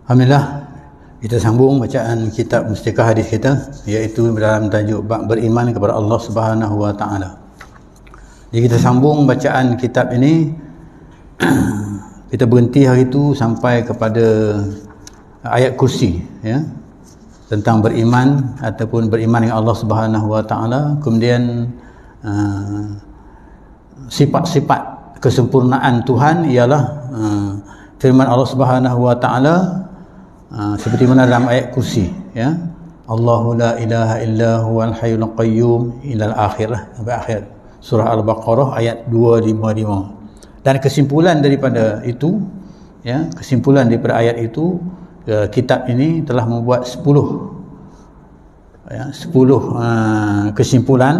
Alhamdulillah, kita sambung bacaan kitab Mustikah Hadis kita, iaitu dalam tajuk bab beriman kepada Allah Subhanahu wa taala. Jadi kita sambung bacaan kitab ini. Kita berhenti hari itu sampai kepada ayat kursi, ya, tentang beriman ataupun beriman dengan Allah Subhanahu wa taala. Kemudian sifat-sifat kesempurnaan Tuhan ialah firman Allah Subhanahu wa taala seperti mana dalam ayat kursi, ya, Allahu la ilaha illa huwal hayyul qayyum ila al-akhirah, sampai akhir surah Al-Baqarah ayat 255. Dan kesimpulan daripada itu, ya, kesimpulan daripada ayat itu, kitab ini telah membuat 10 kesimpulan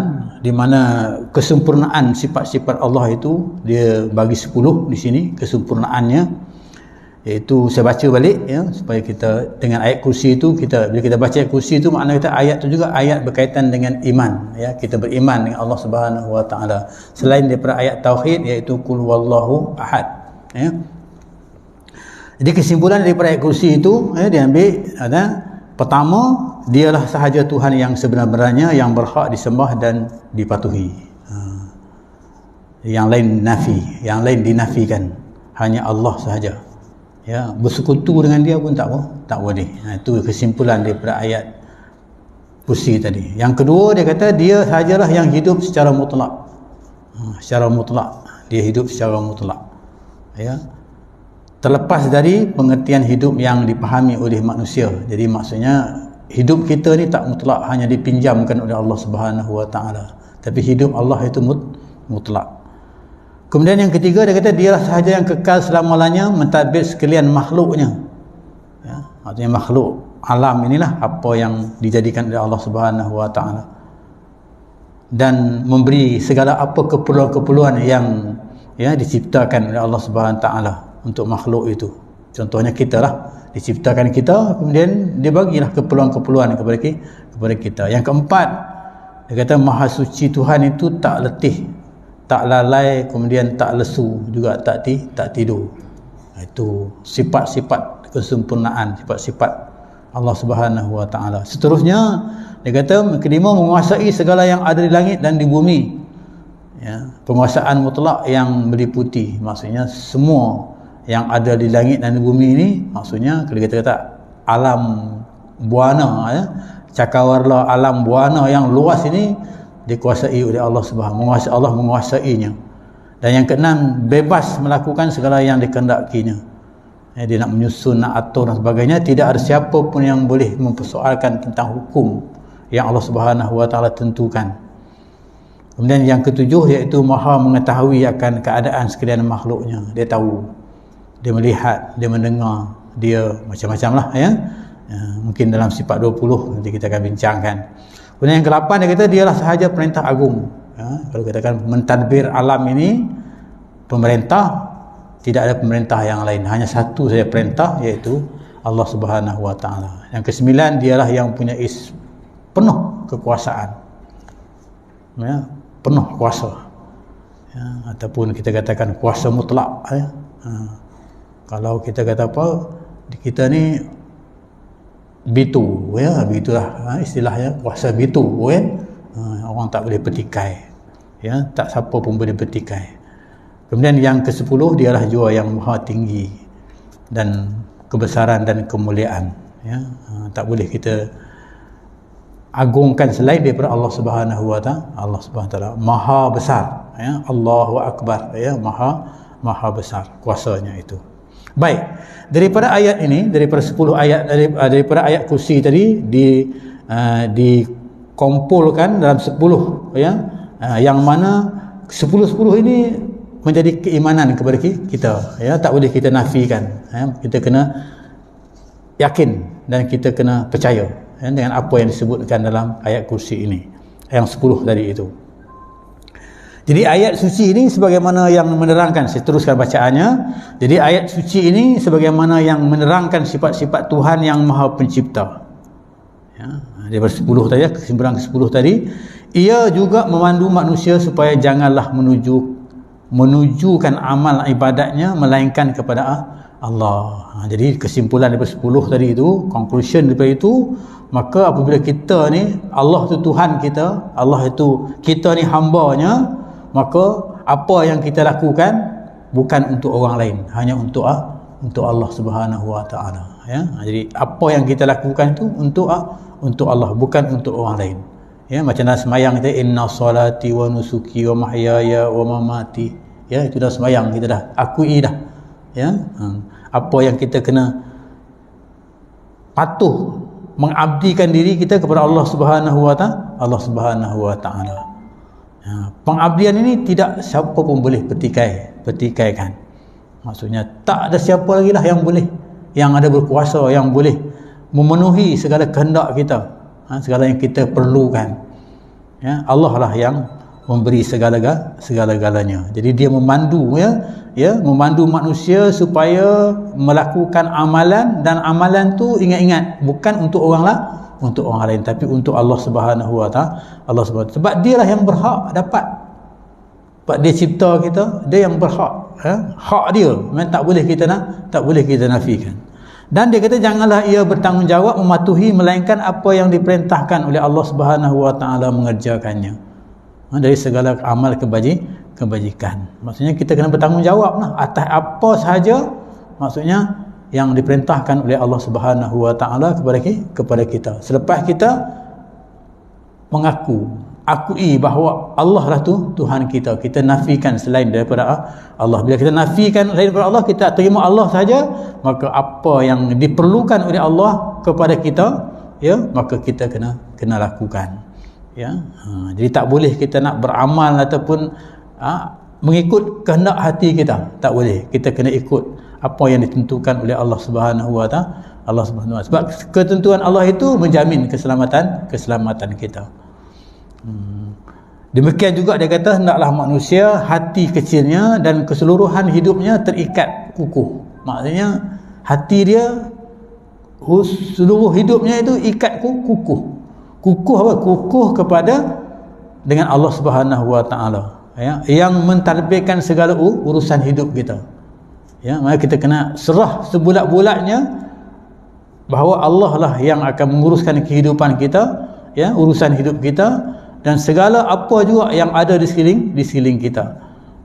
di mana kesempurnaan sifat-sifat Allah itu dia bagi 10 di sini kesempurnaannya. Iaitu saya baca balik, ya, supaya kita dengan ayat kursi itu, bila kita baca ayat kursi itu, makna kita ayat itu juga ayat berkaitan dengan iman, ya, kita beriman dengan Allah Subhanahu wa taala. Selain daripada ayat tauhid, iaitu qul huwallahu ahad, ya. Jadi kesimpulan daripada ayat kursi itu, ya, diambil ada pertama, dialah sahaja Tuhan yang sebenar-benarnya yang berhak disembah dan dipatuhi. Yang lain nafi, yang lain dinafikan, hanya Allah sahaja. Ya, bersekutu dengan dia pun tak boleh. Itu kesimpulan daripada ayat kursi tadi. Yang kedua, dia kata dia sahajalah yang hidup secara mutlak. Secara mutlak, dia hidup secara mutlak, ya, terlepas dari pengertian hidup yang dipahami oleh manusia. Jadi maksudnya hidup kita ni tak mutlak hanya dipinjamkan oleh Allah Subhanahu wa taala, tapi hidup Allah itu mutlak. Kemudian yang ketiga, dia kata dialah sahaja yang kekal selama-lamanya mentadbir sekalian makhluknya, ya, artinya makhluk alam inilah apa yang dijadikan oleh Allah Subhanahu wa taala, dan memberi segala apa keperluan-keperluan yang, ya, diciptakan oleh Allah Subhanahu wa taala untuk makhluk itu. Contohnya kita lah, diciptakan kita, kemudian dia bagilah keperluan-keperluan kepada kita. Yang keempat, dia kata maha suci Tuhan itu tak letih, tak lalai, kemudian tak lesu, juga tak tidur. Itu sifat-sifat kesempurnaan, sifat-sifat Allah Subhanahu wa taala. Seterusnya, dia kata kelima, menguasai segala yang ada di langit dan di bumi, ya, penguasaan mutlak yang meliputi, maksudnya semua yang ada di langit dan di bumi ini, maksudnya kalau kita kata alam buana, ya, cakrawala alam buana yang luas ini dikuasai oleh Allah Subhanahu wa taala. Allah menguasainya. Dan yang keenam, bebas melakukan segala yang dikehendakinya. Ya, dia nak menyusun, nak atur dan sebagainya. Tidak ada siapa pun yang boleh mempersoalkan tentang hukum yang Allah Subhanahu wa taala tentukan. Kemudian yang ketujuh, iaitu maha mengetahui akan keadaan sekalian makhluknya. Dia tahu, dia melihat, dia mendengar, dia macam-macam lah, ya. Mungkin dalam sifat 20 nanti kita akan bincangkan. Kemudian yang ke-8, dia kata dialah sahaja perintah agung, ya. Kalau katakan mentadbir alam ini, pemerintah, tidak ada pemerintah yang lain, hanya satu saja perintah, iaitu Allah Subhanahu wa taala. Yang ke-9, dialah yang punya penuh kekuasaan, ya, penuh kuasa, ya, ataupun kita katakan kuasa mutlak, ya. Kalau kita kata apa, kita ni bitu, ya, begitulah istilahnya, kuasa bitu, kan, orang tak boleh petikai, ya, tak siapa pun boleh petikai. Kemudian yang ke-10, dialah jua yang maha tinggi dan kebesaran dan kemuliaan, ya, tak boleh kita agungkan selain daripada Allah Subhanahu wa taala. Allah Subhanahu wa taala maha besar, ya, Allahu akbar, ya, maha besar kuasanya itu. Baik, daripada ayat ini, daripada 10 ayat daripada ayat kursi tadi dikumpulkan dalam 10, ya, yang mana 10 ini menjadi keimanan kepada kita, ya, tak boleh kita nafikan, ya. Kita kena yakin dan kita kena percaya, ya, dengan apa yang disebutkan dalam ayat kursi ini, yang 10 tadi itu. Jadi ayat suci ini sebagaimana yang menerangkan, saya teruskan bacaannya. Jadi ayat suci ini sebagaimana yang menerangkan sifat-sifat Tuhan yang Maha Pencipta. Ya, daripada 10 tadi, kesimpulan ke-10 tadi, ia juga memandu manusia supaya janganlah menujukan amal ibadatnya melainkan kepada Allah. Jadi kesimpulan daripada 10 tadi itu, conclusion daripada itu, maka apabila kita ni, Allah tu Tuhan kita, Allah itu kita ni hambanya, maka apa yang kita lakukan bukan untuk orang lain, hanya untuk Allah Subhanahu wa taala, ya. Jadi apa yang kita lakukan itu untuk Allah, bukan untuk orang lain. Ya, macam dalam sembahyang kita, inna salati wa nusuki wa mahyaya wa mamati. Ya, itu dah sembahyang kita dah akui dah. Ya, apa yang kita kena patuh mengabdikan diri kita kepada Allah Subhanahu wa taala. Ya, pengabdian ini tidak siapa pun boleh petikaikan. Maksudnya tak ada siapa lagi lah yang boleh, yang ada berkuasa, yang boleh memenuhi segala kehendak kita, segala yang kita perlukan. Ya, Allah lah yang memberi segala-galanya. Jadi dia memandu, memandu manusia supaya melakukan amalan, dan amalan tu ingat-ingat bukan untuk orang lain, tapi untuk Allah Subhanahu wa taala. Sebab dia lah yang berhak dapat. Sebab dia cipta kita, dia yang berhak, hak dia. Memang tak boleh kita nafikan. Dan dia kata janganlah ia bertanggungjawab mematuhi melainkan apa yang diperintahkan oleh Allah Subhanahu wa taala mengerjakannya. Dari segala amal kebajikan. Maksudnya kita kena bertanggungjawab lah atas apa sahaja, maksudnya yang diperintahkan oleh Allah Subhanahu wa taala kepada kita. Selepas kita akui bahawa Allah lah tu Tuhan kita, kita nafikan selain daripada Allah. Bila kita nafikan selain daripada Allah, kita terima Allah saja, maka apa yang diperlukan oleh Allah kepada kita, ya, maka kita kena lakukan. Ya, jadi tak boleh kita nak beramal ataupun mengikut kehendak hati kita, tak boleh. Kita kena ikut apa yang ditentukan oleh Allah Subhanahu wa taala. Sebab ketentuan Allah itu menjamin keselamatan kita. Demikian juga dia kata hendaklah manusia hati kecilnya dan keseluruhan hidupnya terikat kukuh. Maksudnya hati dia seluruh hidupnya itu ikat kukuh. Kukuh apa? Kukuh kepada dengan Allah Subhanahu wa taala, ya, yang mentadbirkan segala urusan hidup kita. Ya, maka kita kena serah sebulat-bulatnya bahawa Allah lah yang akan menguruskan kehidupan kita, ya, urusan hidup kita, dan segala apa juga yang ada di sekeliling kita.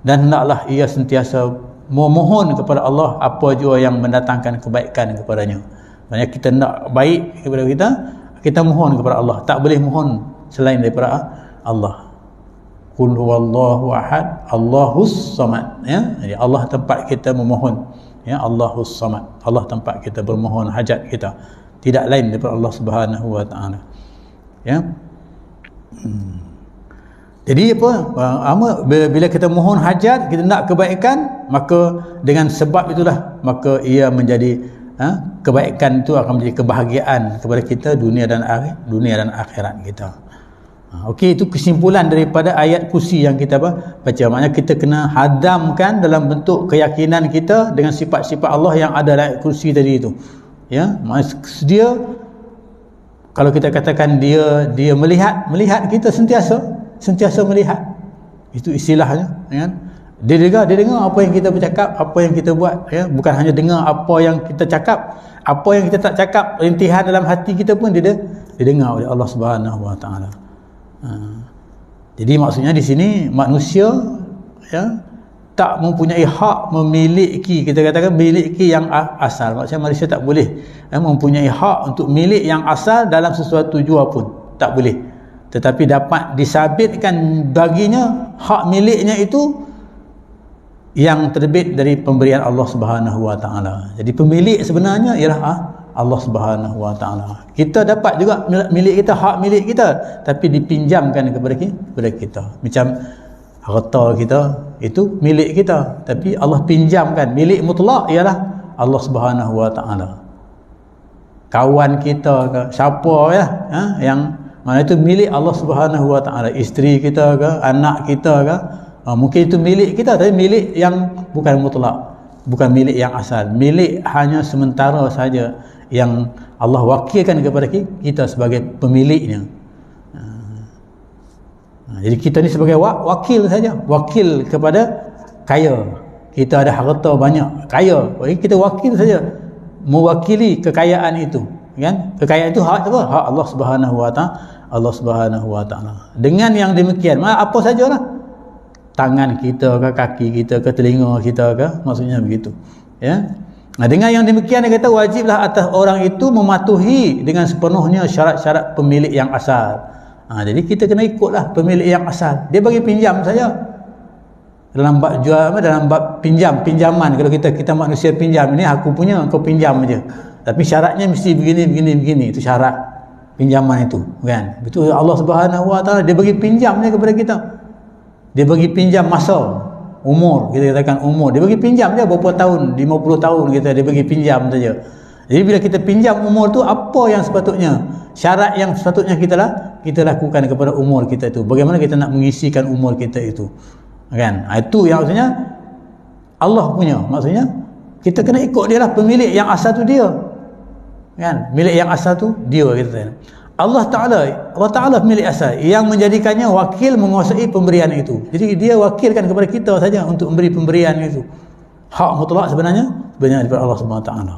Dan hendaklah ia sentiasa memohon kepada Allah apa juga yang mendatangkan kebaikan kepadanya. Maksudnya kita nak baik kepada kita mohon kepada Allah, tak boleh mohon selain daripada Allah. Qul huwallahu ahad, Allahus samad. Ya, jadi Allah tempat kita memohon, ya, Allahus samad. Allah tempat kita bermohon hajat kita, tidak lain daripada Allah Subhanahu wa taala. Ya. Jadi bila kita mohon hajat, kita nak kebaikan, maka dengan sebab itulah maka ia menjadi kebaikan itu akan menjadi kebahagiaan kepada kita dunia dan akhirat kita. Okey, itu kesimpulan daripada ayat kursi yang kita baca. Maknanya kita kena hadamkan dalam bentuk keyakinan kita dengan sifat-sifat Allah yang ada dalam ayat kursi tadi itu. Ya, maksud dia, kalau kita katakan dia melihat kita sentiasa melihat. Itu istilahnya, kan? Dia dengar apa yang kita bercakap, apa yang kita buat, ya. Bukan hanya dengar apa yang kita cakap, apa yang kita tak cakap, rintihan dalam hati kita pun dia dengar oleh Allah Subhanahu wa taala. Jadi maksudnya di sini manusia, ya, tak mempunyai hak memiliki, kita katakan miliki yang asal. Maksudnya manusia tak boleh mempunyai hak untuk milik yang asal dalam sesuatu jua pun, tak boleh. Tetapi dapat disabitkan baginya hak miliknya itu yang terbit dari pemberian Allah Subhanahu wa taala. Jadi pemilik sebenarnya ialah Allah Subhanahu wa taala. Kita dapat juga milik kita, hak milik kita, tapi dipinjamkan kepada kita. Macam harta kita itu milik kita, tapi Allah pinjamkan. Milik mutlak ialah Allah Subhanahu wa taala. Kawan kita ke siapa, ya, yang mana itu milik Allah Subhanahu wa taala. Isteri kita ke, anak kita ke, mungkin itu milik kita, tapi milik yang bukan mutlak, bukan milik yang asal, milik hanya sementara saja yang Allah wakilkan kepada kita sebagai pemiliknya. Jadi kita ni sebagai wakil saja, wakil kepada kaya, kita ada harta banyak, kaya, kita wakil saja mewakili kekayaan itu, kan? Kekayaan itu hak apa? Hak Allah Subhanahu wa taala. Allah Subhanahu wa taala. Dengan yang demikian, apa sajalah, tangan kita ke, kaki kita ke, telinga kita ke, maksudnya begitu, ya. Nah, dengan yang demikian dia kata wajiblah atas orang itu mematuhi dengan sepenuhnya syarat-syarat pemilik yang asal. Jadi kita kena ikutlah pemilik yang asal. Dia bagi pinjam saja. Dalam bab jual, dalam bab pinjaman, kalau kita manusia pinjam, ini aku punya, kau pinjam aja. Tapi syaratnya mesti begini, itu syarat pinjaman itu, kan? Betul, Allah Subhanahu wa taala dia bagi pinjamnya kepada kita. Dia bagi pinjam masa, umur, kita katakan umur. Dia bagi pinjam je berapa tahun, 50 tahun dia bagi pinjam saja. Jadi bila kita pinjam umur tu, apa yang sepatutnya, syarat yang sepatutnya kita lakukan kepada umur kita itu. Bagaimana kita nak mengisikan umur kita itu, kan? Itu yang maksudnya Allah punya, maksudnya kita kena ikut dia lah, pemilik yang asal tu dia, kan? Milik yang asal tu dia, kita Allah Ta'ala pemilik asal yang menjadikannya wakil menguasai pemberian itu. Jadi dia wakilkan kepada kita saja untuk memberi pemberian itu. Hak mutlak sebenarnya daripada Allah Subhanahu Wa Ta'ala.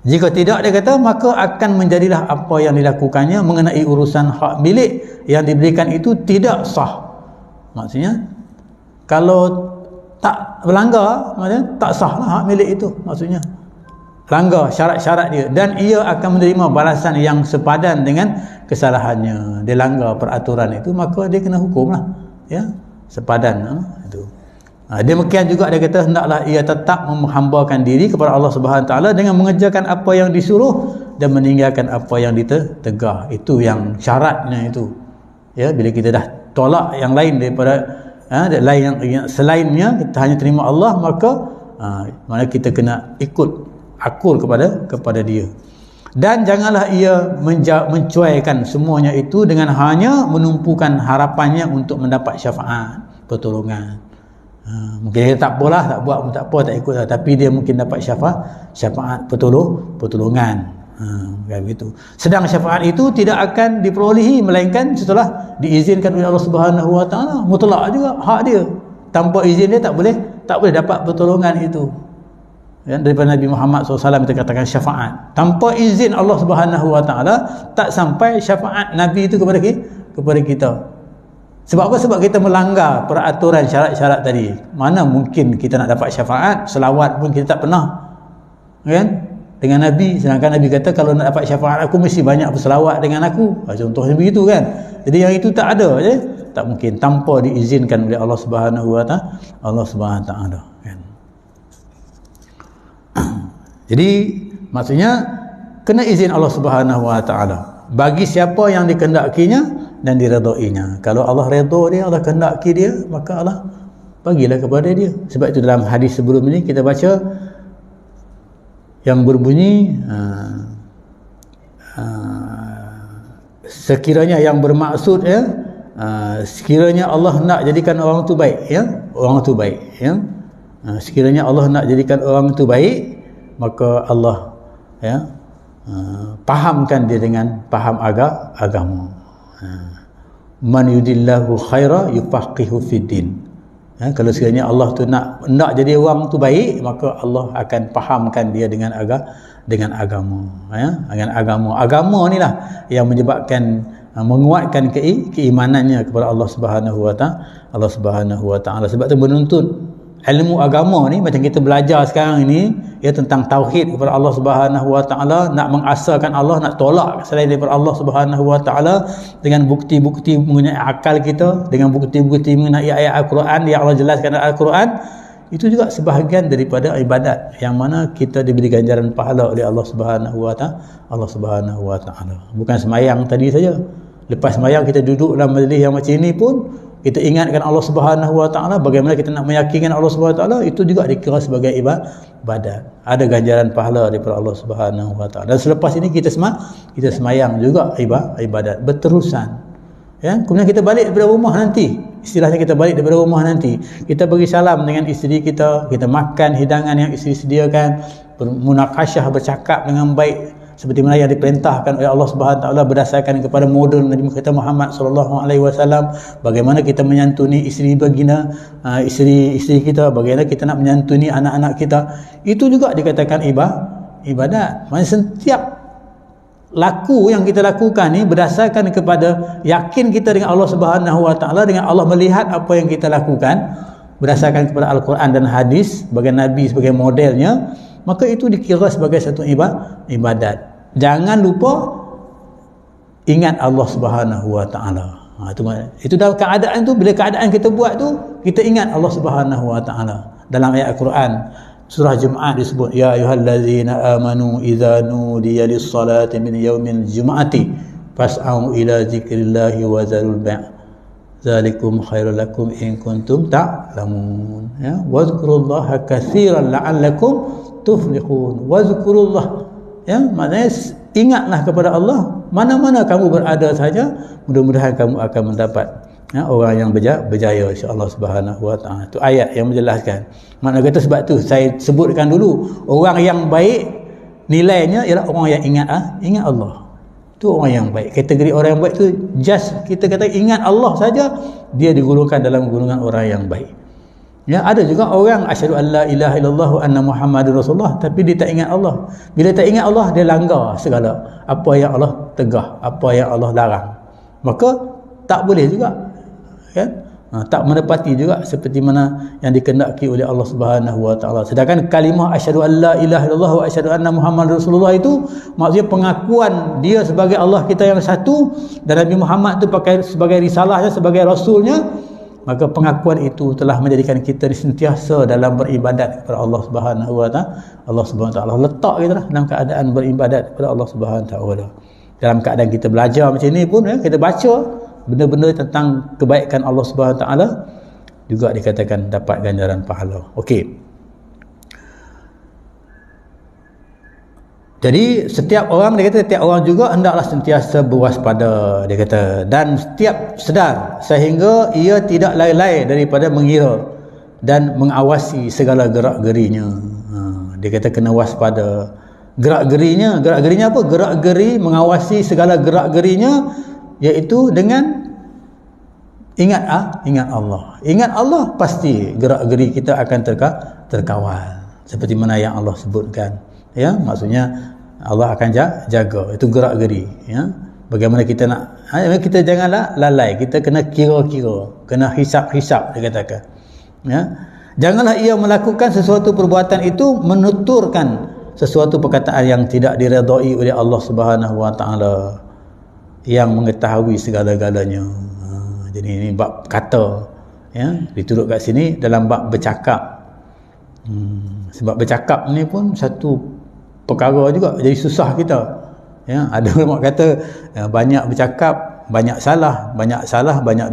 Jika tidak, dia kata, maka akan menjadilah apa yang dilakukannya mengenai urusan hak milik yang diberikan itu tidak sah. Maksudnya kalau tak melanggar, maksudnya tak sah lah hak milik itu, maksudnya langgar syarat-syarat dia, dan ia akan menerima balasan yang sepadan dengan kesalahannya. Dia langgar peraturan itu, maka dia kena hukum lah, ya, sepadan itu. Demikian juga dia kata hendaklah ia tetap menghambakan diri kepada Allah Subhanahu Taala dengan mengerjakan apa yang disuruh dan meninggalkan apa yang ditegah. Itu yang syaratnya itu, ya. Bila kita dah tolak yang lain daripada yang selainnya, kita hanya terima Allah, maka mana kita kena ikut akur kepada dia. Dan janganlah ia mencuaikan semuanya itu dengan hanya menumpukan harapannya untuk mendapat syafaat, pertolongan. Mungkin dia tak apalah, tak buat pun tak apa, tak ikut lah, tapi dia mungkin dapat syafaat pertolongan, kan begitu. Sedang syafaat itu tidak akan diperolehi melainkan setelah diizinkan oleh Allah Subhanahu Wa Taala. Mutlak juga hak dia. Tanpa izin dia tak boleh dapat pertolongan itu. Daripada Nabi Muhammad SAW kita katakan syafaat tanpa izin Allah Subhanahu Wa Taala, tak sampai syafaat Nabi itu kepada kita. Sebab apa? Sebab kita melanggar peraturan syarat-syarat tadi. Mana mungkin kita nak dapat syafaat, selawat pun kita tak pernah, kan, dengan Nabi. Sedangkan Nabi kata kalau nak dapat syafaat aku mesti banyak berselawat dengan aku, contohnya begitu, kan. Jadi yang itu tak ada, tak mungkin tanpa diizinkan oleh Allah Subhanahu Wa Taala, kan. Jadi maksudnya kena izin Allah Subhanahu Wa Taala bagi siapa yang dikehendakinya dan diredainya. Kalau Allah redha dia, Allah kehendaki dia, maka Allah bagilah kepada dia. Sebab itu dalam hadis sebelum ini kita baca yang berbunyi sekiranya yang bermaksud, ya, sekiranya Allah nak jadikan orang tu baik, ya, orang tu baik, ya, sekiranya Allah nak jadikan orang tu baik, maka Allah, ya, pahamkan dia dengan paham agama. Man yudillahu khaira yufaqihu fiddin. Kalau sekiranya Allah tu nak jadi orang tu baik, maka Allah akan pahamkan dia dengan agama, ya, dengan agama ni lah yang menyebabkan menguatkan keimanannya kepada Allah Subhanahu Wa Taala. Sebab tu menuntut ilmu agama ni macam kita belajar sekarang ini, ya, tentang tauhid kepada Allah Subhanahu Wa Taala, nak mengasahkan Allah, nak tolak selain daripada Allah Subhanahu Wa Taala dengan bukti-bukti mengenai akal kita, dengan bukti-bukti mengenai ayat Al-Quran yang Allah jelaskan dalam Al-Quran. Itu juga sebahagian daripada ibadat yang mana kita diberi ganjaran pahala oleh Allah Subhanahu Wa Taala. Bukan semayang tadi saja. Lepas semayang kita duduk dalam majlis yang macam ini pun kita ingatkan Allah Subhanahu Wa Taala. Bagaimana kita nak meyakinkan Allah Subhanahu Wa Taala, itu juga dikira sebagai ibadat. Ada ganjaran pahala daripada Allah Subhanahu Wa Taala. Dan selepas ini kita semayang juga ibadat berterusan, ya. Kemudian kita balik daripada rumah nanti, istilahnya kita balik daripada rumah nanti, kita beri salam dengan isteri kita, kita makan hidangan yang isteri sediakan, bermunakasyah, bercakap dengan baik seperti mana yang diperintahkan oleh Allah Subhanahu Wa Taala berdasarkan kepada model Nabi kita Muhammad sallallahu alaihi wasallam, bagaimana kita menyantuni isteri baginda, isteri kita, bagaimana kita nak menyantuni anak-anak kita, itu juga dikatakan ibadat. Maksudnya setiap laku yang kita lakukan ni berdasarkan kepada yakin kita dengan Allah Subhanahu Wa Taala, dengan Allah melihat apa yang kita lakukan berdasarkan kepada Al-Quran dan hadis sebagai Nabi sebagai modelnya, maka itu dikira sebagai satu ibadat. Jangan lupa ingat Allah Subhanahu Wa Taala. Itu dalam keadaan tu, bila keadaan kita buat tu, kita ingat Allah Subhanahu Wa Taala. Dalam ayat Al-Quran surah Jumaat disebut, ya ayyuhallazina amanu idza nudiya lis-salati min yaumil jum'ati fas'au ila dzikrillahi wa zarul bai'. Zalikum khairul lakum in kuntum ta'lamun. Ya, wazkurullaha katsiran la'allakum tuflihun. Wazkurullah, ya, maknanya ingatlah kepada Allah mana-mana kamu berada saja, mudah-mudahan kamu akan mendapat, ya, orang yang berjaya insya-Allah Subhanahu Wa Taala. Itu ayat yang menjelaskan. Maknanya kata sebab tu saya sebutkan dulu, orang yang baik nilainya ialah orang yang ingat Allah. Itu orang yang baik. Kategori orang yang baik tu just kita kata ingat Allah saja, dia digolongkan dalam golongan orang yang baik. Ya, ada juga orang asyhadu an la ilaha illallah wa anna muhammadar rasulullah, tapi dia tak ingat Allah. Bila tak ingat Allah, dia langgar segala apa yang Allah tegah, apa yang Allah larang. Maka tak boleh juga, kan? Tak menepati juga seperti mana yang dikehendaki oleh Allah Subhanahu Wa Taala. Sedangkan kalimah asyhadu an la ilaha illallah wa asyhadu anna muhammadar rasulullah itu maksudnya pengakuan dia sebagai Allah kita yang satu, dan Nabi Muhammad itu pakai sebagai risalahnya, sebagai rasulnya. Maka pengakuan itu telah menjadikan kita sentiasa dalam beribadat kepada Allah Subhanahu Wa Taala. Allah Subhanahu Wa Taala letak kita dalam keadaan beribadat kepada Allah Subhanahu Wa Taala. Dalam keadaan kita belajar macam ni pun, ya, kita baca benda-benda tentang kebaikan Allah Subhanahu Wa Taala, juga dikatakan dapat ganjaran pahala. Okey. Jadi setiap orang, dia kata setiap orang juga hendaklah sentiasa berwaspada, dia kata, dan setiap sedar sehingga ia tidak lalai daripada mengira dan mengawasi segala gerak-gerinya. Dia kata kena waspada. Gerak-gerinya apa? Gerak-geri, mengawasi segala gerak-gerinya, iaitu dengan ingat Allah. Ingat Allah, pasti gerak-geri kita akan terkawal. Seperti mana yang Allah sebutkan. Ya, maksudnya Allah akan jaga itu gerak-geri, ya. Bagaimana kita nak, kita janganlah lalai, kita kena kira-kira, kena hisap-hisap, dia katakan, ya. Janganlah ia melakukan sesuatu perbuatan itu menuturkan sesuatu perkataan yang tidak diredai oleh Allah Subhanahu Wa Taala yang mengetahui segala-galanya. Jadi ini bab kata, ya, diturut kat sini dalam bab bercakap. Sebab bercakap ni pun satu perkara juga, jadi susah kita, ya. Ada ulama kata, banyak bercakap banyak salah banyak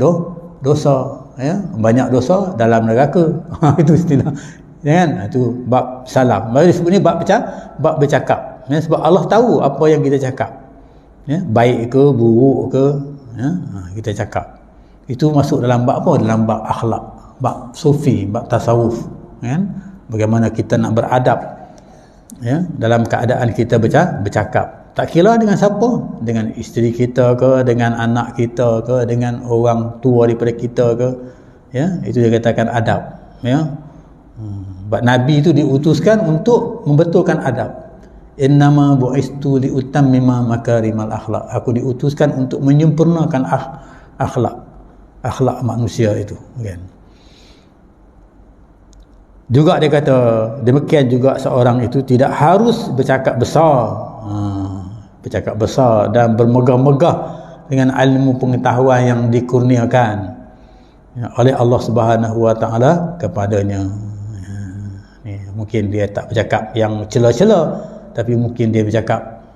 dosa, ya. Banyak dosa dalam neraka. Itu istilah, kan? Itu bab salam. Mari disebut ni bab bercakap, ya, sebab Allah tahu apa yang kita cakap, ya, baik ke buruk ke, ya, kita cakap. Itu masuk dalam bab apa? Dalam bab akhlak, bab sufi, bab tasawuf, kan? Bagaimana kita nak beradab, ya, dalam keadaan kita bercakap. Tak kira dengan siapa, dengan isteri kita ke, dengan anak kita ke, dengan orang tua daripada kita ke, ya, itu dia katakan adab, ya. Sebab Nabi itu diutuskan untuk membetulkan adab. Innama bu'istu liutammima makarimal akhlak. Aku diutuskan untuk menyempurnakan akhlak manusia itu, kan. Juga dia kata demikian juga seorang itu tidak harus bercakap besar, dan bermegah-megah dengan ilmu pengetahuan yang dikurniakan, ya, oleh Allah Subhanahu Wa Taala kepadanya. Ni mungkin dia tak bercakap yang cela-cela, tapi mungkin dia bercakap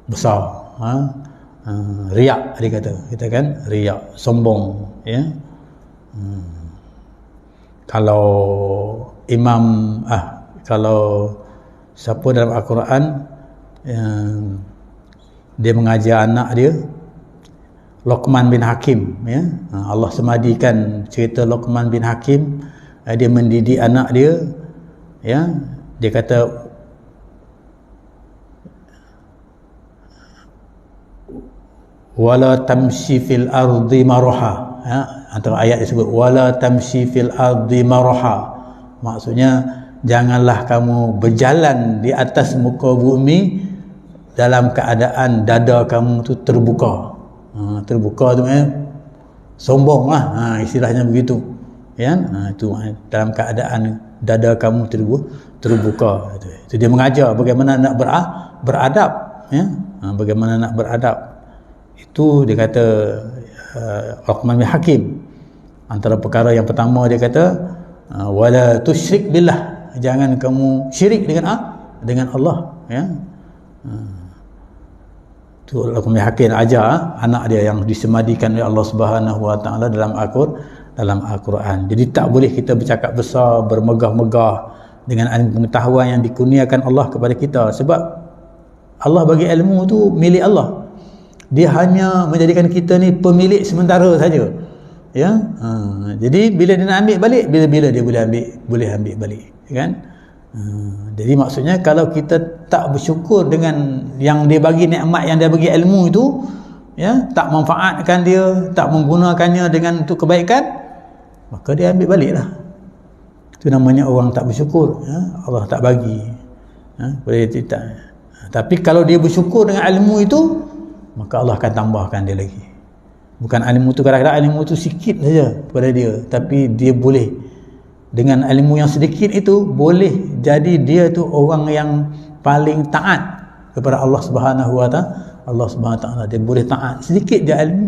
besar, riak, dia kata kan, riak, sombong, ya. Kalau siapa dalam Al-Quran dia mengajar anak dia, Luqman bin Hakim, ya, Allah semadikan cerita Luqman bin Hakim, dia mendidik anak dia, ya, dia kata wala tamshi fil ardi maraha, ya, antara ayat disebut wala tamshi fil ardi maraha, maksudnya janganlah kamu berjalan di atas muka bumi dalam keadaan dada kamu tu terbuka. Terbuka tu sombong lah, istilahnya begitu, ya. Itu dalam keadaan dada kamu terbuka. Itu dia mengajar bagaimana nak beradab, ya. Bagaimana nak beradab. Itu dia kata Luqman bin Hakim, antara perkara yang pertama dia kata wala tusyrik billah, jangan kamu syirik dengan Allah, ya. Tu Luqman bin Hakim ajar anak dia yang disemadikan oleh Allah Subhanahu wa taala dalam Al-Quran. Jadi tak boleh kita bercakap besar, bermegah-megah dengan ilmu pengetahuan yang dikurniakan Allah kepada kita, sebab Allah bagi ilmu tu milik Allah. Dia hanya menjadikan kita ni pemilik sementara saja, ya. Jadi bila dia nak ambil balik, bila dia boleh ambil balik, kan. Jadi maksudnya kalau kita tak bersyukur dengan yang dia bagi, nikmat yang dia bagi ilmu itu, ya, tak manfaatkan dia, tak menggunakannya dengan untuk kebaikan, maka dia ambil baliklah. Itu namanya orang tak bersyukur, ya. Allah tak bagi, ya, boleh tidak. Tapi kalau dia bersyukur dengan ilmu itu, maka Allah akan tambahkan dia lagi. Bukan ilmu tu, kadang-kadang ilmu tu sikit saja pada dia, tapi dia boleh dengan ilmu yang sedikit itu boleh jadi dia tu orang yang paling taat kepada Allah Subhanahu wa taala. Allah Subhanahu wa taala dia boleh taat sedikit je ilmu,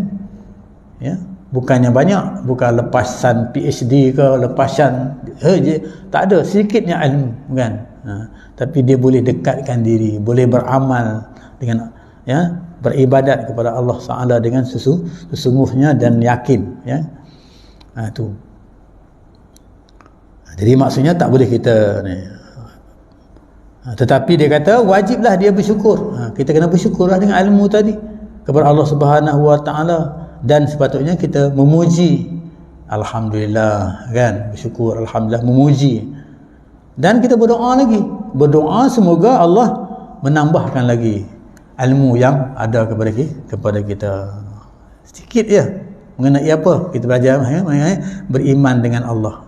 ya. Bukannya banyak, bukan lepasan PhD ke, lepasan tak ada, sedikitnya ilmu, kan. Tapi dia boleh dekatkan diri, boleh beramal dengan, ya, beribadat kepada Allah Taala dengan sesungguhnya dan yakin, ya. Itu. Jadi maksudnya tak boleh kita ni. Tetapi dia kata wajiblah dia bersyukur. Kita kena bersyukurlah dengan ilmu tadi kepada Allah Subhanahu wa taala, dan sepatutnya kita memuji, alhamdulillah, kan, bersyukur, alhamdulillah, memuji. Dan kita berdoa lagi, berdoa semoga Allah menambahkan lagi ilmu yang ada kepada kita. Sedikit je mengenai apa kita belajar, beriman dengan Allah.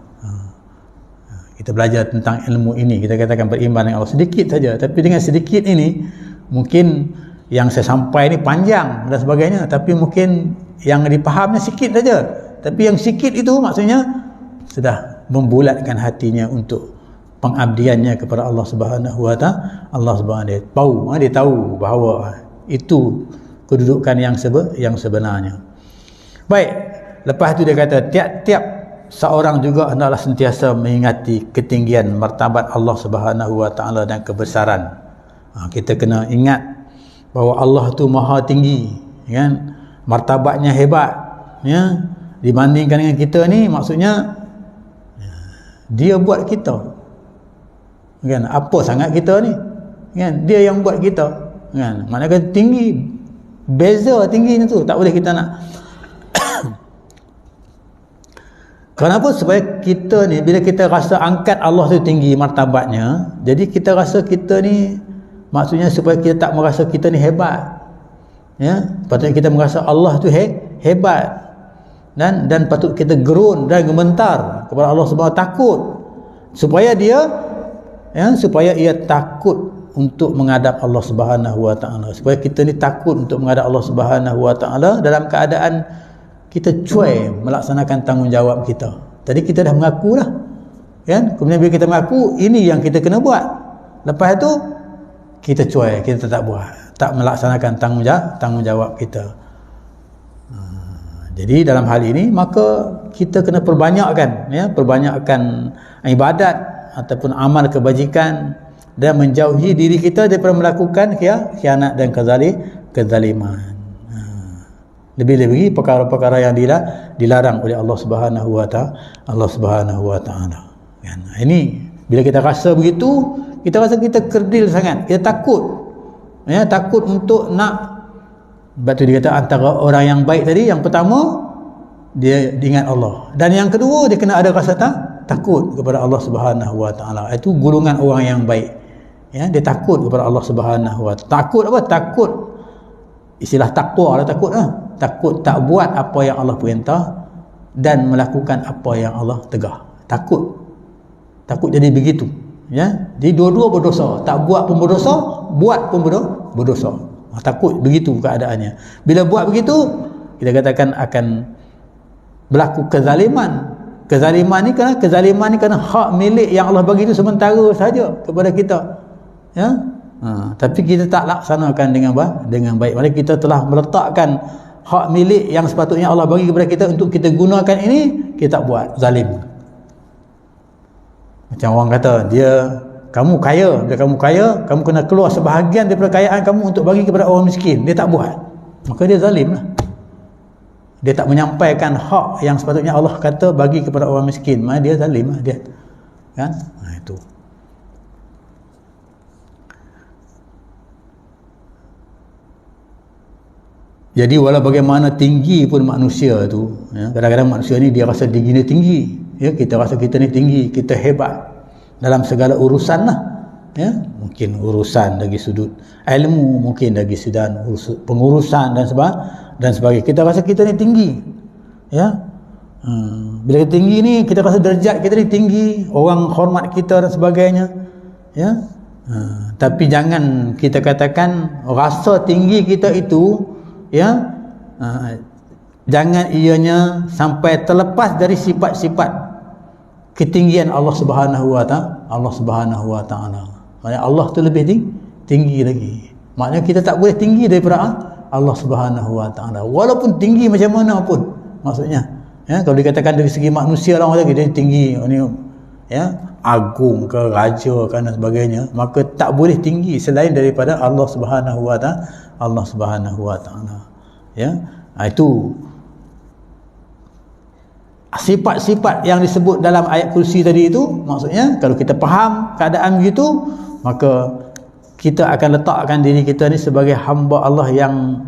Kita belajar tentang ilmu ini, kita katakan beriman dengan Allah, sedikit saja. Tapi dengan sedikit ini, mungkin yang saya sampai ni panjang dan sebagainya, tapi mungkin yang dipahamnya sikit saja. Tapi yang sikit itu maksudnya sudah membulatkan hatinya untuk pengabdiannya kepada Allah Subhanahu wa taala. Allah Subhanahu dia tahu bahawa itu kedudukan yang sebenarnya. Baik, lepas itu dia kata tiap-tiap seorang juga hendaklah sentiasa mengingati ketinggian martabat Allah Subhanahu wa taala dan kebesaran. Kita kena ingat bahawa Allah tu maha tinggi, kan, martabatnya hebat, ya, dibandingkan dengan kita ni. Maksudnya dia buat kita, kan, apa sangat kita ni, kan, dia yang buat kita, kan, maknanya tinggi, beza tingginya tu, tak boleh kita nak. Kenapa? Supaya kita ni bila kita rasa angkat Allah tu tinggi martabatnya, jadi kita rasa kita ni, maksudnya supaya kita tak merasa kita ni hebat, ya, patutnya kita merasa Allah tu hebat, dan patut kita gerun dan gemetar kepada Allah Subhanahu, takut supaya dia, ya, supaya ia takut untuk menghadap Allah Subhanahu wa taala, supaya kita ni takut untuk menghadap Allah Subhanahu wa taala dalam keadaan kita cuai melaksanakan tanggungjawab kita. Tadi kita dah mengaku dah, kan, kemudian bila kita mengaku, ini yang kita kena buat, lepas tu kita cuai, kita tak buat, tak melaksanakan tanggungjawab kita. Jadi dalam hal ini maka kita kena perbanyakkan, ya, perbanyakkan ibadat ataupun amal kebajikan, dan menjauhi diri kita daripada melakukan khianat dan kezaliman. Lebih-lebih perkara-perkara yang dilarang oleh Allah Subhanahu wa taala. Kan? Ini bila kita rasa begitu, kita rasa kita kerdil sangat, kita takut, ya, takut untuk nak. Sebab tu dia kata antara orang yang baik tadi, yang pertama dia ingat Allah, dan yang kedua dia kena ada rasa takut kepada Allah Subhanahu wa taala. Itu golongan orang yang baik, ya, dia takut kepada Allah Subhanahu wa taala. Takut apa? Takut istilah takwa lah, takut tak buat apa yang Allah perintah dan melakukan apa yang Allah tegah. Takut jadi begitu, ya. Jadi dua-dua berdosa, tak buat pun berdosa, buat pun berdosa. Takut begitu keadaannya. Bila buat begitu, kita katakan akan berlaku kezaliman. Kezaliman ni kerana hak milik yang Allah bagi itu sementara saja kepada kita, ya. Tapi kita tak laksanakan dengan baik. Maksudnya kita telah meletakkan hak milik yang sepatutnya Allah bagi kepada kita untuk kita gunakan ini, kita tak buat, zalim. Macam orang kata, kamu kaya, bila kamu kaya, kamu kena keluar sebahagian daripada kekayaan kamu untuk bagi kepada orang miskin. Dia tak buat, maka dia zalim lah. Dia tak menyampaikan hak yang sepatutnya Allah kata bagi kepada orang miskin, maka dia zalim lah dia, kan? Itu. Jadi walau bagaimana tinggi pun manusia tu, ya, kadang-kadang manusia ni dia rasa diri dia tinggi, ya, kita rasa kita ni tinggi, kita hebat dalam segala urusan lah, ya. Mungkin urusan dari sudut ilmu, mungkin dari sudut pengurusan dan sebagainya. Kita rasa kita ni tinggi, ya. Bila kita tinggi ni, kita rasa derajat kita ni tinggi, orang hormat kita dan sebagainya, ya. Tapi jangan kita katakan rasa tinggi kita itu, ya, jangan ianya sampai terlepas dari sifat-sifat ketinggian Allah Subhanahu wa Ta'ala. Maksudnya Allah tu lebih tinggi lagi. Maknanya kita tak boleh tinggi daripada Allah Subhanahu wa Ta'ala, walaupun tinggi macam mana pun. Maksudnya, ya, kalau dikatakan dari segi manusia lah, orang kata dia tinggi, ya, agung ke, raja ke dan sebagainya, maka tak boleh tinggi selain daripada Allah Subhanahu wa Ta'ala, ya. Itu sifat-sifat yang disebut dalam ayat kursi tadi itu. Maksudnya kalau kita faham keadaan begitu, maka kita akan letakkan diri kita ni sebagai hamba Allah yang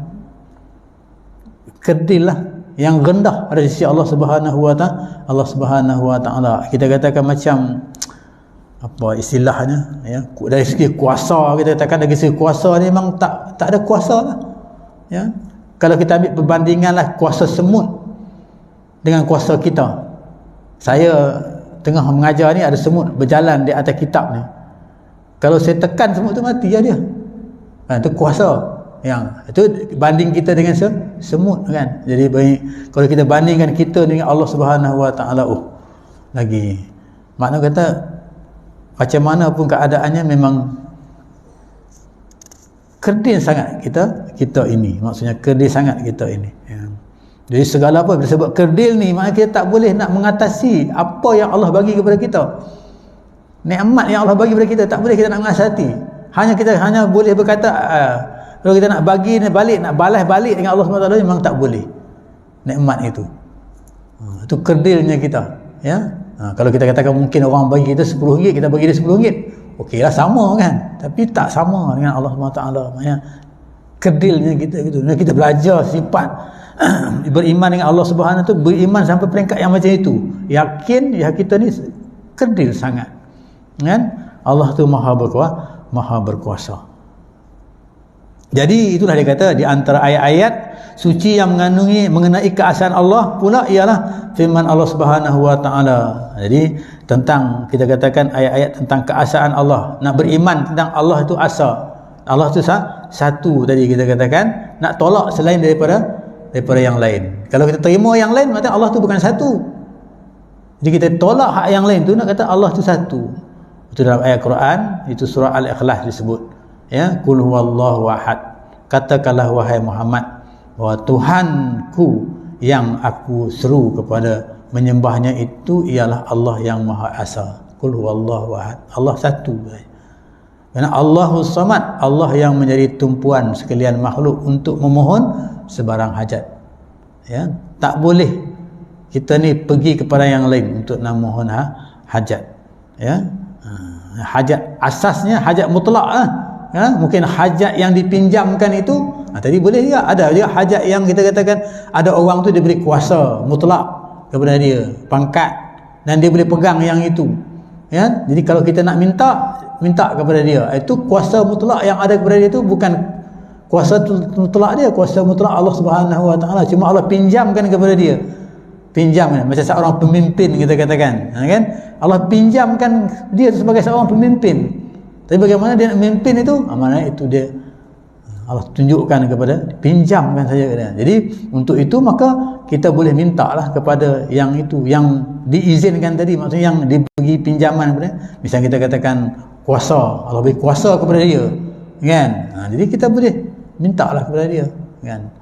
kerdil lah, yang rendah pada sisi Allah Subhanahu wa Ta'ala. Kita katakan macam apa istilahnya, ya, dari segi kuasa, kita katakan dari segi kuasa ni memang tak ada kuasa lah, ya. Kalau kita ambil perbandingan lah kuasa semut dengan kuasa kita. Saya tengah mengajar ni, ada semut berjalan di atas kitab ni, kalau saya tekan semut tu mati lah dia. Itu kuasa yang itu banding kita dengan semut, kan. Jadi kalau kita bandingkan kita dengan Allah Subhanahu wa Ta'ala, lagi makna kata macam mana pun keadaannya memang kerdil sangat kita ini. Maksudnya kerdil sangat kita ini, ya. Jadi segala apa bila sebab kerdil ni, maknanya kita tak boleh nak mengatasi apa yang Allah bagi kepada kita. Nikmat yang Allah bagi kepada kita tak boleh kita nak mengasihati. Kita hanya boleh berkata, kalau kita nak bagi balik, nak balas balik dengan Allah SWT, memang tak boleh nikmat itu. Itu kerdilnya kita, ya. Kalau kita katakan mungkin orang bagi kita RM10, kita bagi dia RM10, okeylah, sama kan. Tapi tak sama dengan Allah SWT. Maknanya kerdilnya kita gitu. Kita belajar sifat beriman dengan Allah Subhanahu tu, beriman sampai peringkat yang macam itu, yakin ya kita ni kerdil sangat, kan. Allah tu maha berkuasa. Jadi itulah dia kata, di antara ayat-ayat suci yang mengandungi mengenai keesaan Allah pula ialah firman Allah Subhanahu wa Ta'ala. Jadi tentang, kita katakan ayat-ayat tentang keesaan Allah, nak beriman tentang Allah itu asa, Allah itu satu. Tadi kita katakan nak tolak selain daripada yang lain. Kalau kita terima yang lain, maksudnya Allah tu bukan satu. Jadi kita tolak hak yang lain tu, nak kata Allah tu satu. Itu dalam ayat Quran, itu surah Al-Ikhlas disebut, ya, qul huwallahu ahad, katakanlah wahai Muhammad bahwa Tuhanku yang aku seru kepada menyembahnya itu ialah Allah yang Maha Esa. Qul huwallahu ahad, Allah satu. Kerana Allahus Samad, Allah yang menjadi tumpuan sekalian makhluk untuk memohon sebarang hajat, ya. Tak boleh kita ni pergi kepada yang lain untuk nak mohon hajat, ya. Hajat asasnya hajat mutlak lah, ya. Mungkin hajat yang dipinjamkan itu, tadi boleh juga. Ada juga hajat yang kita katakan ada orang tu dia beri kuasa mutlak kepada dia, pangkat, dan dia boleh pegang yang itu, ya. Jadi kalau kita nak minta kepada dia, itu kuasa mutlak yang ada kepada dia itu Kuasa mutlak dia, kuasa mutlak Allah Subhanahu Wa Taala, cuma Allah pinjamkan kepada dia. Pinjam, macam seorang pemimpin kita katakan, kan? Allah pinjamkan dia sebagai seorang pemimpin. Tapi bagaimana dia nak memimpin itu? Mana itu dia Allah tunjukkan kepada, pinjamkan saja kepada. Jadi untuk itu maka kita boleh mintalah kepada yang itu, yang diizinkan tadi, maksudnya yang diberi pinjaman kepada. Misal kita katakan kuasa, Allah beri kuasa kepada dia, kan? Jadi kita boleh mintalah kepada dia, kan?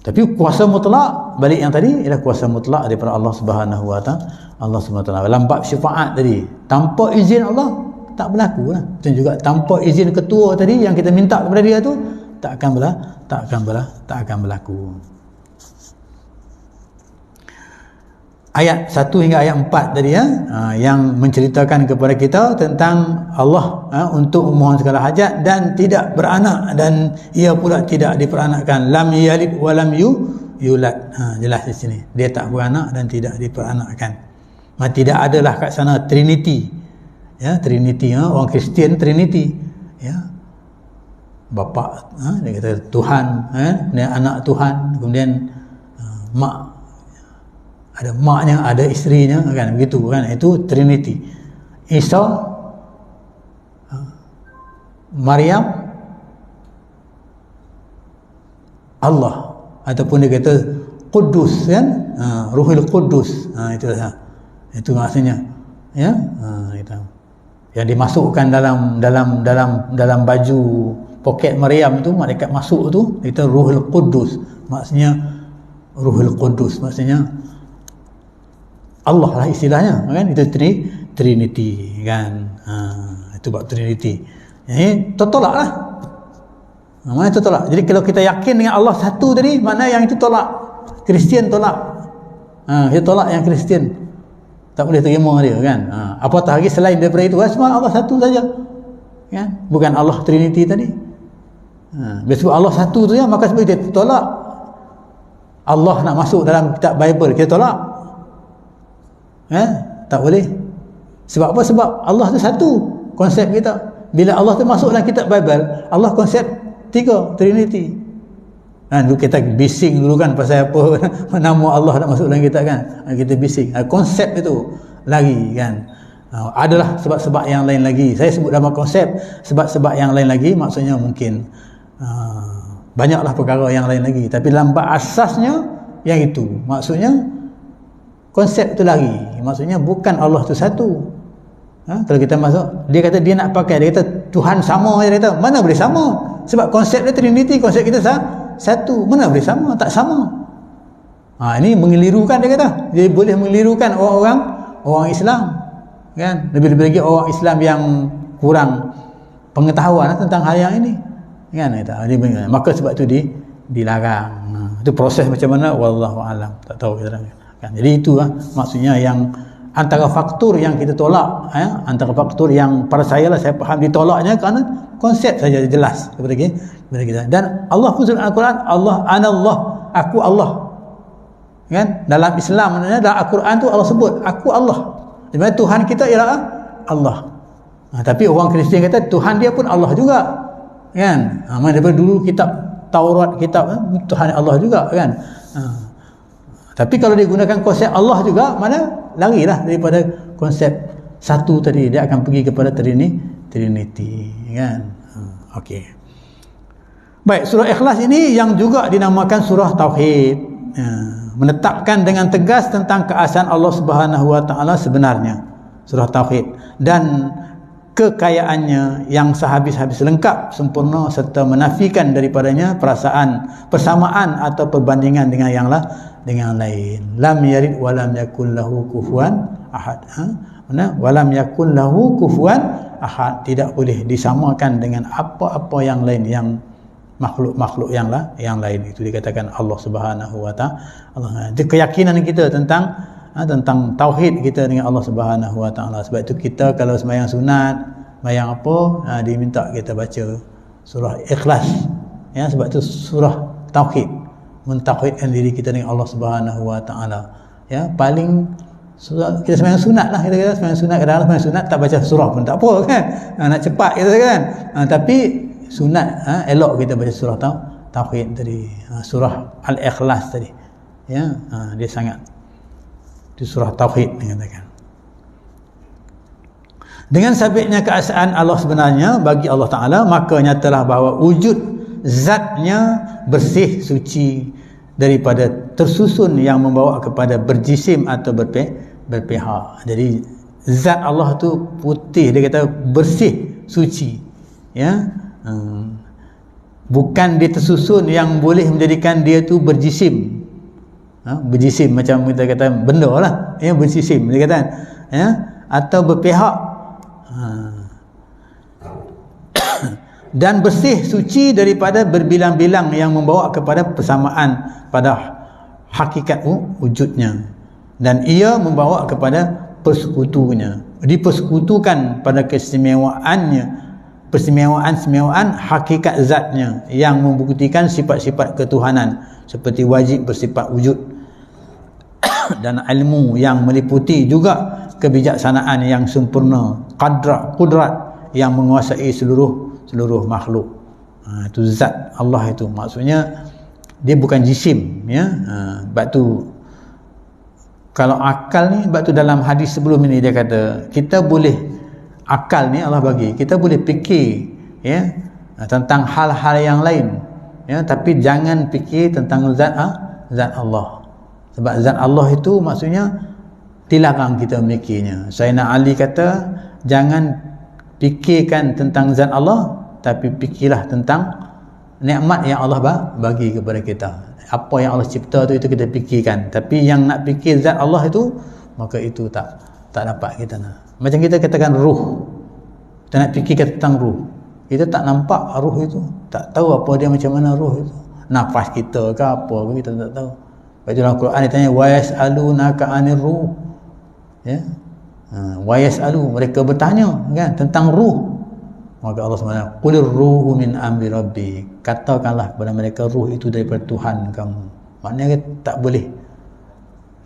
Tapi kuasa mutlak, balik yang tadi, ialah kuasa mutlak daripada Allah Subhanahu Wa Taala. Allah Subhanahu Wa Taala dalam bab syafaat tadi, tanpa izin Allah tak berlaku lah. Dan juga tanpa izin ketua tadi yang kita minta kepada dia tu tak akan berlaku. Ayat 1 hingga ayat 4 tadi yang menceritakan kepada kita tentang Allah untuk memohon segala hajat dan tidak beranak, dan ia pula tidak diperanakkan. Lam yalid wa lam yulad. Jelas di sini. Dia tak beranak dan tidak diperanakkan. Tidak adalah kat sana Trinity. Ya, Trinity, orang Kristian Trinity. Ya. Bapa, dia kata Tuhan, kemudian anak Tuhan, kemudian mak, ada maknya, ada isterinya, kan, begitu kan, itu Trinity. Isa, Maryam, Allah, ataupun dia kata Qudus, kan, Ruhul Qudus, itu maksudnya, ya, itu yang dimasukkan dalam baju poket Maryam itu, malaikat masuk tu, itu Ruhul Qudus, maksudnya Ruhul Qudus, maksudnya Allah lah istilahnya, kan? Itu Trinity, kan? Itu bab Trinity. Jadi tertolak lah. Mana itu tolak? Jadi kalau kita yakin dengan Allah satu tadi, mana yang itu tolak? Kristian tolak. Dia tolak yang Kristian. Tak boleh terima dia, kan? Apatah lagi selain daripada itu, semua Allah satu saja. Kan? Bukan Allah Trinity tadi. Sebab Allah satu tu ya, maka sebab dia tolak. Allah nak masuk dalam kitab Bible, kita tolak. Tak boleh. Sebab apa? Sebab Allah tu satu, konsep kita. Bila Allah tu masuk dalam kitab Bible, Allah konsep 3, Trinity. Dulu kita bising dulu kan pasal apa nama Allah nak masuk dalam kitab, kan? Kita bising. Konsep itu lagi, kan? Adalah sebab-sebab yang lain lagi. Saya sebut dalam konsep sebab-sebab yang lain lagi, maksudnya mungkin banyaklah perkara yang lain lagi. Tapi dalam asasnya yang itu, maksudnya konsep tu lagi, maksudnya bukan Allah tu satu. Kalau kita masuk, dia kata dia nak pakai, dia kata Tuhan sama, dia kata mana boleh sama, sebab konsep dia Trinity, konsep kita satu, mana boleh sama, tak sama. Ini mengelirukan, dia kata. Dia boleh mengelirukan orang Islam, kan? Lebih-lebih lagi orang Islam yang kurang pengetahuan tentang hal yang ini, kan? Maka sebab tu dilarang. Itu proses macam mana, wallahu alam, tak tahu kita. Kan? Jadi itu maksudnya yang antara faktor yang kita tolak, antara faktor yang pada saya faham ditolaknya kerana konsep saja jelas kepada kita. Dan Allah pun dalam Al-Quran, Allah anallah, aku Allah, kan? Dalam Islam, dalam Al-Quran tu Allah sebut aku Allah, di mana Tuhan kita ialah Allah. Tapi orang Kristian kata Tuhan dia pun Allah juga, kan? Daripada dulu kitab Taurat, kitab Tuhan Allah juga, kan? Tapi kalau dia gunakan konsep Allah juga, mana larilah daripada konsep satu tadi, dia akan pergi kepada Trinity, kan? Okey. Baik, surah Ikhlas ini yang juga dinamakan surah Tauhid, menetapkan dengan tegas tentang keasaan Allah Subhanahu Wa Taala sebenarnya, surah Tauhid, dan kekayaannya yang sehabis-habis lengkap, sempurna, serta menafikan daripadanya persamaan atau perbandingan dengan yang lain. Lam yalid wa lam yakul lahu kufuwan ahad. Wa lam yakul lahu kufuwan ahad, tidak boleh disamakan dengan apa-apa yang lain, yang makhluk-makhluk yang lain. Itu dikatakan Allah Subhanahu Wa Taala. Itu keyakinan kita tentang tauhid kita dengan Allah Subhanahu Wa Taala. Sebab itu kita kalau sembahyang sunat, sembahyang apa, diminta kita baca surah Ikhlas, ya, sebab itu surah tauhid, mentauhidkan diri kita dengan Allah Subhanahu Wa Taala. Ya, paling surah, kita sembahyang sunat lah, kita sembahyang sunat, kadang-kadang sembahyang sunat tak baca surah pun tak apa, kan? Nak cepat kita, kan? Tapi sunat elok kita baca surah Tauhid tadi, surah Al-Ikhlas tadi, ya. Dia sangat di surah Tauhid dikatakan. Dengan sabitnya keesaan Allah sebenarnya bagi Allah Ta'ala, maka nyatalah bahawa wujud zatnya bersih, suci daripada tersusun yang membawa kepada berjisim atau berpihak. Jadi zat Allah tu putih, dia kata bersih, suci, ya. Bukan dia tersusun yang boleh menjadikan dia tu berjisim. Berjisim macam kita kata benda lah, ya, berjisim dia kata, ya, atau berpihak. Dan bersih, suci daripada berbilang-bilang yang membawa kepada persamaan pada hakikat wujudnya, dan ia membawa kepada persekutunya, dipersekutukan pada keistimewaan hakikat zatnya yang membuktikan sifat-sifat ketuhanan seperti wajib bersifat wujud dan ilmu yang meliputi juga kebijaksanaan yang sempurna, kudrat yang menguasai seluruh makhluk. Itu zat Allah itu, maksudnya dia bukan jisim, ya. Sebab tu kalau akal ni, sebab tu dalam hadis sebelum ini dia kata kita boleh, akal ni Allah bagi kita boleh fikir, ya, tentang hal-hal yang lain, ya, tapi jangan fikir tentang zat Allah. Sebab zat Allah itu maksudnya dilarang kita memikirnya. Sayyidina Ali kata jangan fikirkan tentang zat Allah, tapi fikirlah tentang nikmat yang Allah bagi kepada kita. Apa yang Allah cipta tu, itu kita fikirkan, tapi yang nak fikir zat Allah itu, maka itu tak dapat kita nak. Macam kita katakan ruh, kita nak fikirkan tentang ruh, kita tak nampak ruh itu, tak tahu apa dia, macam mana ruh itu, nafas kita ke apa ke, kita tak tahu. Sebab itu dalam Quran dia tanya wa yas'alunaka 'anir ruh, ya. Wa yas'alu, mereka bertanya kan tentang ruh. Maka Allah SWT, qulir ruhu min amri rabbi, katakanlah kepada mereka ruh itu daripada Tuhan kamu. Maknanya tak boleh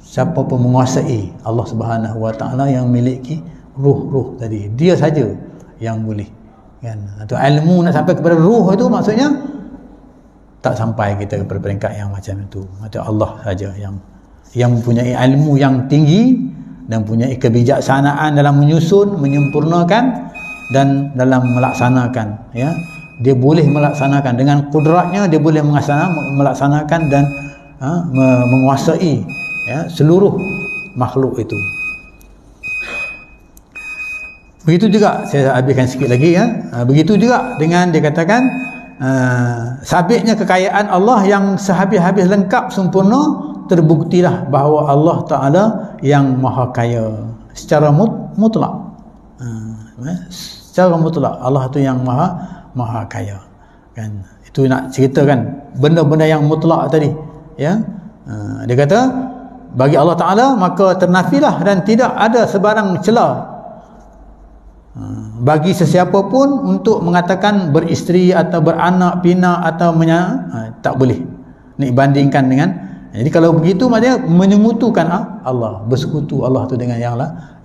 siapa pun menguasai Allah Subhanahu Wa Taala yang memiliki ruh tadi, dia saja yang boleh, kan. Atau ilmu nak sampai kepada ruh itu, maksudnya tak sampai kita kepada peringkat yang macam itu. Maksudnya Allah saja yang mempunyai ilmu yang tinggi dan mempunyai kebijaksanaan dalam menyusun, menyempurnakan dan dalam melaksanakan, ya. Dia boleh melaksanakan dengan kudratnya, dia boleh melaksanakan dan menguasai, ya, seluruh makhluk itu. Begitu juga, saya habiskan sikit lagi, ya. Begitu juga dengan dia katakan sabitnya kekayaan Allah yang sehabis-habis lengkap sempurna, terbuktilah bahawa Allah Ta'ala yang maha kaya secara mutlak. Secara mutlak Allah tu yang maha kaya, kan. Itu nak ceritakan benda-benda yang mutlak tadi, ya. Dia kata bagi Allah Ta'ala maka ternafilah dan tidak ada sebarang celah bagi sesiapa pun untuk mengatakan beristeri atau beranak pinak atau tak boleh ni bandingkan dengan. Jadi kalau begitu maknanya menyengutukan Allah, bersekutu Allah tu dengan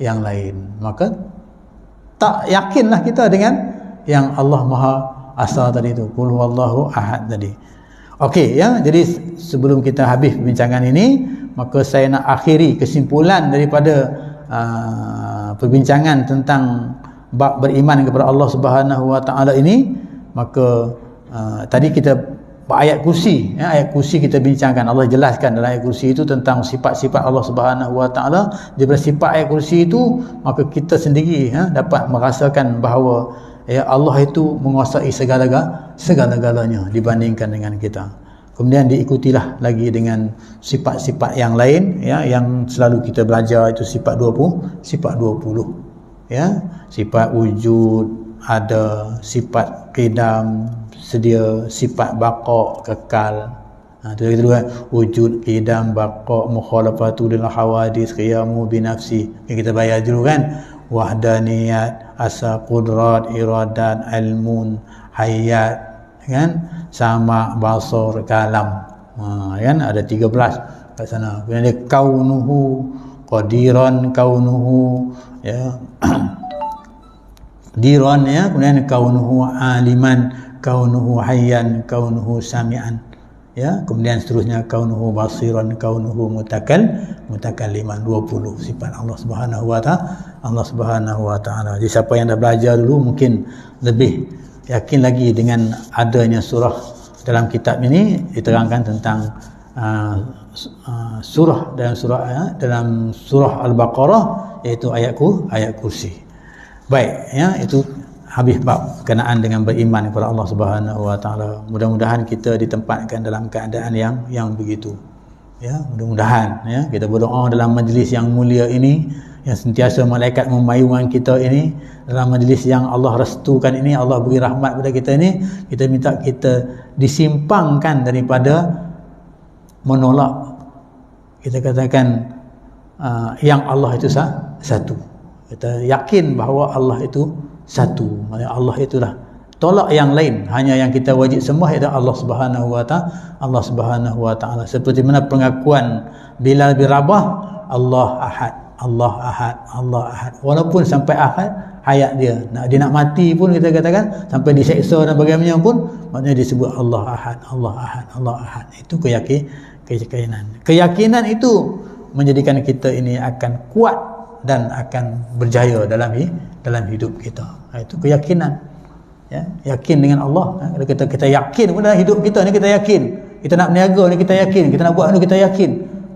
yang lain, maka tak yakinlah kita dengan yang Allah Maha Asa tadi tu, qul huwallahu ahad tadi. Okey, ya. Jadi sebelum kita habis perbincangan ini, maka saya nak akhiri kesimpulan daripada perbincangan tentang bab beriman kepada Allah Subhanahu Wa Taala ini. Maka tadi kita ayat kursi, ya, ayat kursi kita bincangkan. Allah jelaskan dalam ayat kursi itu tentang sifat-sifat Allah Subhanahu Wa Taala. Daripada sifat ayat kursi itu, maka kita sendiri, ya, dapat merasakan bahawa, ya, Allah itu menguasai segala-galanya dibandingkan dengan kita. Kemudian diikutilah lagi dengan sifat-sifat yang lain, ya, yang selalu kita belajar, itu sifat 20, ya, sifat wujud, ada sifat qidam, sedia, sifat baqa, kekal. Itu lagi kan, wujud, qidam, baqa, mukhalafatu lil hawadits, qiyamu bi nafsi. Kita bayar dulu kan, wahdaniyat, asa, qudrat, iradat, ilmun, hayat, kan, sama, basar, kalam, kan, ada 13 kat sana. Kemudian dia kaunuhu, qadiran kaunuhu, ya, Diran, ya, kemudian kaunuhu aliman, kaunuhu hayyan, kaunuhu sami'an, ya, kemudian seterusnya kaunuhu basiran, kaunuhu mutakalliman. 20 sifat Allah Subhanahu wa taala. Jadi siapa yang dah belajar dulu mungkin lebih yakin lagi dengan adanya surah dalam kitab ini. Diterangkan tentang surah dalam surah Al-Baqarah, iaitu ayat kursi. Baik, ya, itu habis bab berkenaan dengan beriman kepada Allah Subhanahu wa taala. Mudah-mudahan kita ditempatkan dalam keadaan yang begitu. Ya, mudah-mudahan, ya, kita berdoa dalam majlis yang mulia ini, yang sentiasa malaikat memayungan kita ini, dalam majlis yang Allah restukan ini, Allah beri rahmat kepada kita ini, kita minta kita disimpangkan daripada menolak. Kita katakan yang Allah itu satu. Kita yakin bahawa Allah itu satu. Maksudnya Allah itulah, tolak yang lain. Hanya yang kita wajib sembah ialah Allah Subhanahu wa taala. Seperti mana pengakuan Bilal bin Rabah, Allah Ahad, Allah Ahad, Allah Ahad. Walaupun sampai akhir hayat dia, dia nak mati pun kita katakan, sampai diseksa dan bagaimana pun, maknanya disebut Allah Ahad, Allah Ahad, Allah Ahad. Itu keyakinan. Keyakinan itu menjadikan kita ini akan kuat dan akan berjaya dalam hidup kita. Itu keyakinan, ya, yakin dengan Allah. Kalau kita yakin pun dalam hidup kita ni, kita yakin, kita nak berniaga ni kita yakin, kita nak buat ni kita yakin,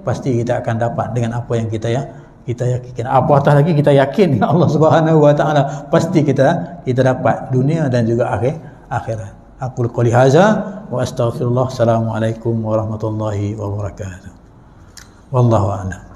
pasti kita akan dapat dengan apa yang kita yakin. Apatah lagi kita yakin dengan Allah Subhanahu wa taala, pasti kita dapat dunia dan juga akhirat. Aku qouli hadza wa astaghfirullah. Assalamualaikum warahmatullahi wabarakatuh. Wallahu a'lam.